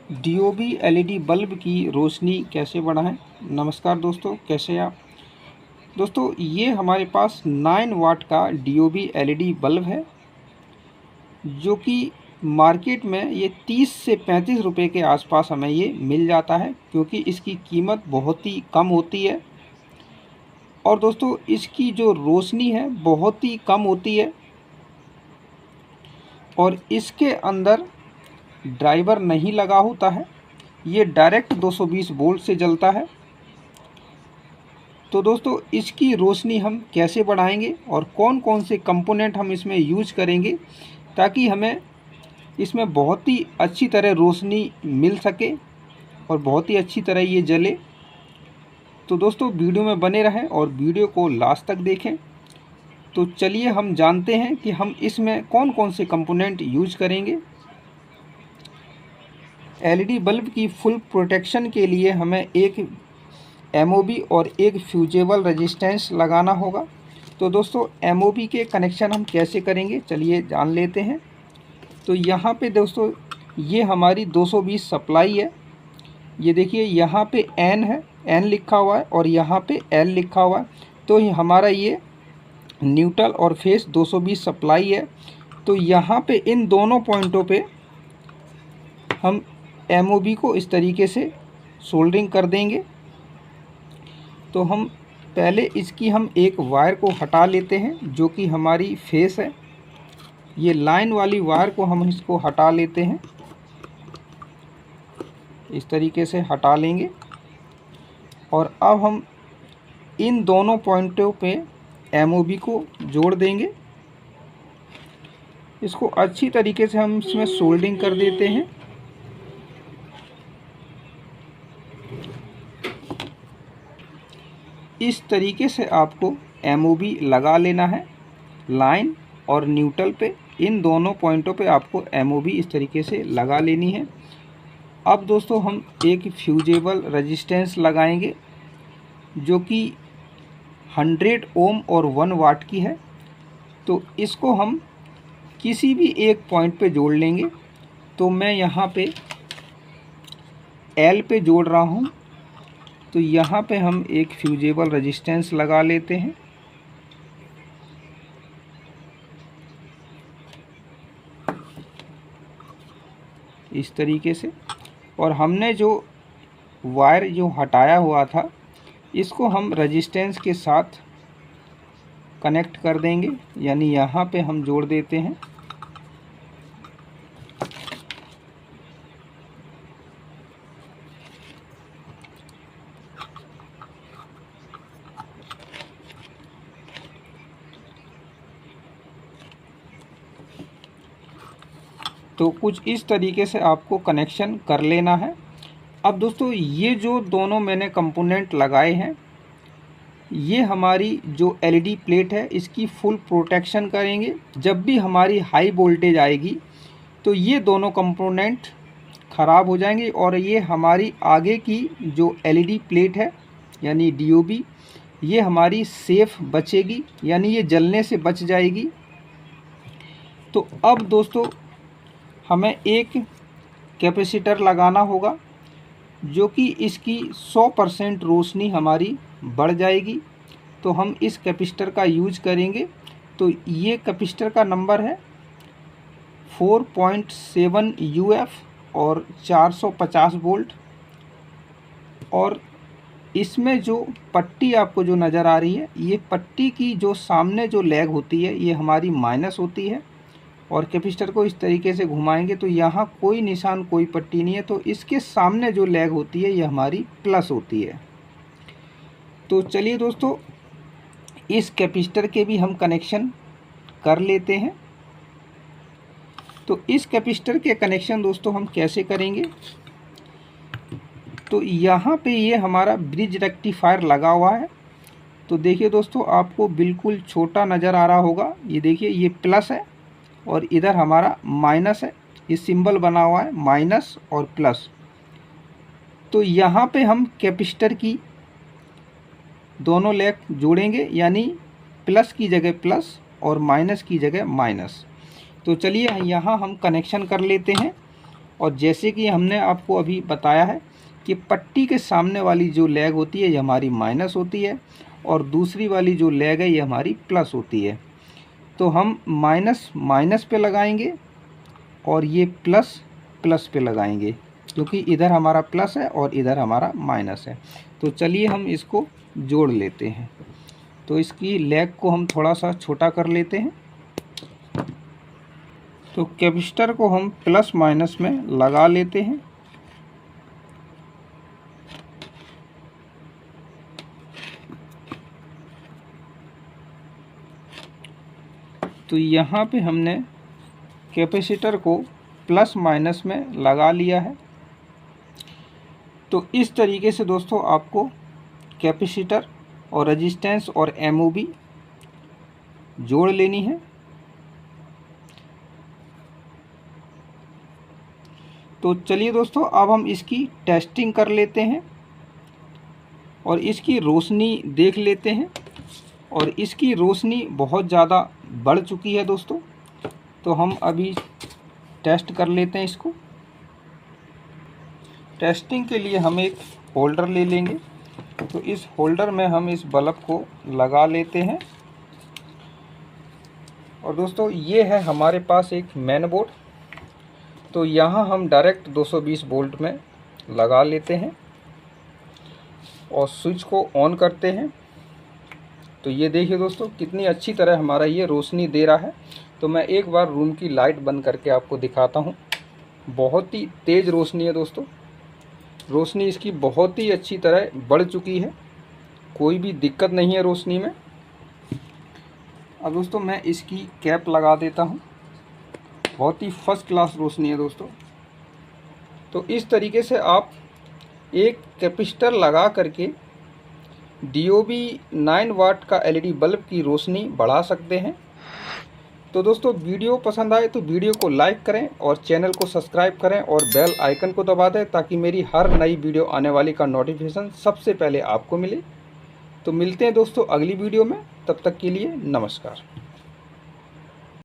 DOB LED bulb की रोशनी कैसे बढ़ाएं। नमस्कार दोस्तों, कैसे हैं आप। दोस्तों, ये हमारे पास 9 वाट का डीओबी एलईडी बल्ब है जो कि मार्केट में ये 30 से 35 रुपए के आसपास हमें ये मिल जाता है, क्योंकि इसकी कीमत बहुत ही कम होती है। और दोस्तों, इसकी जो रोशनी है बहुत ही कम होती है और इसके अंदर ड्राइवर नहीं लगा होता है। ये डायरेक्ट 220 वोल्ट से जलता है। तो दोस्तों, इसकी रोशनी हम कैसे बढ़ाएंगे और कौन कौन से कंपोनेंट हम इसमें यूज करेंगे ताकि हमें इसमें बहुत ही अच्छी तरह रोशनी मिल सके और बहुत ही अच्छी तरह ये जले। तो दोस्तों, वीडियो में बने रहें और वीडियो को लास्ट तक देखें। तो चलिए हम जानते हैं कि हम इसमें कौन कौन से कंपोनेंट यूज करेंगे। एलईडी बल्ब की फुल प्रोटेक्शन के लिए हमें एक एमओबी और एक फ्यूजेबल रेजिस्टेंस लगाना होगा। तो दोस्तों, एमओबी के कनेक्शन हम कैसे करेंगे, चलिए जान लेते हैं। तो यहाँ पे दोस्तों, ये हमारी 220 सप्लाई है। ये देखिए, यहाँ पे एन है, एन लिखा हुआ है और यहाँ पे एल लिखा हुआ है। तो हमारा ये न्यूट्रल और फेस 220 सप्लाई है। तो यहाँ पे इन दोनों पॉइंटों पे हम एमओबी को इस तरीके से सोल्डरिंग कर देंगे। तो हम पहले इसकी हम एक वायर को हटा लेते हैं जो कि हमारी फेस है। ये लाइन वाली वायर को हम इसको हटा लेते हैं, इस तरीके से हटा लेंगे। और अब हम इन दोनों पॉइंटों पे एमओबी को जोड़ देंगे। इसको अच्छी तरीके से हम इसमें सोल्डरिंग कर देते हैं। इस तरीके से आपको एमओबी लगा लेना है। लाइन और न्यूट्रल पे, इन दोनों पॉइंटों पे आपको एमओबी इस तरीके से लगा लेनी है। अब दोस्तों, हम एक फ्यूजेबल रेजिस्टेंस लगाएंगे जो कि 100 ओम और 1 वाट की है। तो इसको हम किसी भी एक पॉइंट पे जोड़ लेंगे। तो मैं यहाँ पे एल पे जोड़ रहा हूँ। तो यहाँ पे हम एक फ्यूजेबल रेजिस्टेंस लगा लेते हैं। इस तरीके से। और हमने जो वायर जो हटाया हुआ था, इसको हम रेजिस्टेंस के साथ कनेक्ट कर देंगे, यानी यहाँ पे हम जोड़ देते हैं। तो कुछ इस तरीके से आपको कनेक्शन कर लेना है। अब दोस्तों, ये जो दोनों मैंने कंपोनेंट लगाए हैं, ये हमारी जो एलईडी प्लेट है इसकी फुल प्रोटेक्शन करेंगे। जब भी हमारी हाई वोल्टेज आएगी तो ये दोनों कंपोनेंट ख़राब हो जाएंगे और ये हमारी आगे की जो एलईडी प्लेट है यानी डीओबी, ये हमारी सेफ बचेगी, यानी ये जलने से बच जाएगी। तो अब दोस्तों, हमें एक कैपेसिटर लगाना होगा जो कि इसकी 100% रोशनी हमारी बढ़ जाएगी। तो हम इस कैपेसिटर का यूज करेंगे। तो ये कैपेसिटर का नंबर है 4.7 UF और 450 वोल्ट। और इसमें जो पट्टी आपको जो नज़र आ रही है, ये पट्टी की जो सामने जो लेग होती है ये हमारी माइनस होती है। और कैपेसिटर को इस तरीके से घुमाएंगे तो यहाँ कोई निशान, कोई पट्टी नहीं है। तो इसके सामने जो लेग होती है ये हमारी प्लस होती है। तो चलिए दोस्तों, इस कैपेसिटर के भी हम कनेक्शन कर लेते हैं। तो इस कैपेसिटर के कनेक्शन दोस्तों हम कैसे करेंगे। तो यहाँ पे ये हमारा ब्रिज रेक्टिफायर लगा हुआ है। तो देखिए दोस्तों, आपको बिल्कुल छोटा नज़र आ रहा होगा। ये देखिए, ये प्लस है और इधर हमारा माइनस है। ये सिंबल बना हुआ है माइनस और प्लस। तो यहाँ पे हम कैपेसिटर की दोनों लेग जोड़ेंगे, यानी प्लस की जगह प्लस और माइनस की जगह माइनस। तो चलिए यहाँ हम कनेक्शन कर लेते हैं। और जैसे कि हमने आपको अभी बताया है कि पट्टी के सामने वाली जो लेग होती है ये हमारी माइनस होती है और दूसरी वाली जो लेग है ये हमारी प्लस होती है। तो हम माइनस माइनस पे लगाएंगे और ये प्लस प्लस पे लगाएंगे, क्योंकि इधर हमारा प्लस है और इधर हमारा माइनस है। तो चलिए हम इसको जोड़ लेते हैं। तो इसकी लेग को हम थोड़ा सा छोटा कर लेते हैं। तो कैपेसिटर को हम प्लस माइनस में लगा लेते हैं। तो यहाँ पे हमने कैपेसिटर को प्लस माइनस में लगा लिया है। तो इस तरीके से दोस्तों आपको कैपेसिटर और रेजिस्टेंस और एमओबी जोड़ लेनी है। तो चलिए दोस्तों अब हम इसकी टेस्टिंग कर लेते हैं और इसकी रोशनी देख लेते हैं। और इसकी रोशनी बहुत ज़्यादा बढ़ चुकी है दोस्तों। तो हम अभी टेस्ट कर लेते हैं इसको। टेस्टिंग के लिए हम एक होल्डर ले लेंगे। तो इस होल्डर में हम इस बल्ब को लगा लेते हैं। और दोस्तों ये है हमारे पास एक मेन बोर्ड। तो यहाँ हम डायरेक्ट 220 वोल्ट में लगा लेते हैं और स्विच को ऑन करते हैं। तो ये देखिए दोस्तों कितनी अच्छी तरह हमारा ये रोशनी दे रहा है। तो मैं एक बार रूम की लाइट बंद करके आपको दिखाता हूँ। बहुत ही तेज़ रोशनी है दोस्तों। रोशनी इसकी बहुत ही अच्छी तरह बढ़ चुकी है, कोई भी दिक्कत नहीं है रोशनी में। अब दोस्तों मैं इसकी कैप लगा देता हूँ। बहुत ही फर्स्ट क्लास रोशनी है दोस्तों। तो इस तरीके से आप एक कैपेसिटर लगा करके DOB 9 वाट का LED बल्ब की रोशनी बढ़ा सकते हैं। तो दोस्तों वीडियो पसंद आए तो वीडियो को लाइक करें और चैनल को सब्सक्राइब करें और बेल आइकन को दबा दें, ताकि मेरी हर नई वीडियो आने वाली का नोटिफिकेशन सबसे पहले आपको मिले। तो मिलते हैं दोस्तों अगली वीडियो में, तब तक के लिए नमस्कार।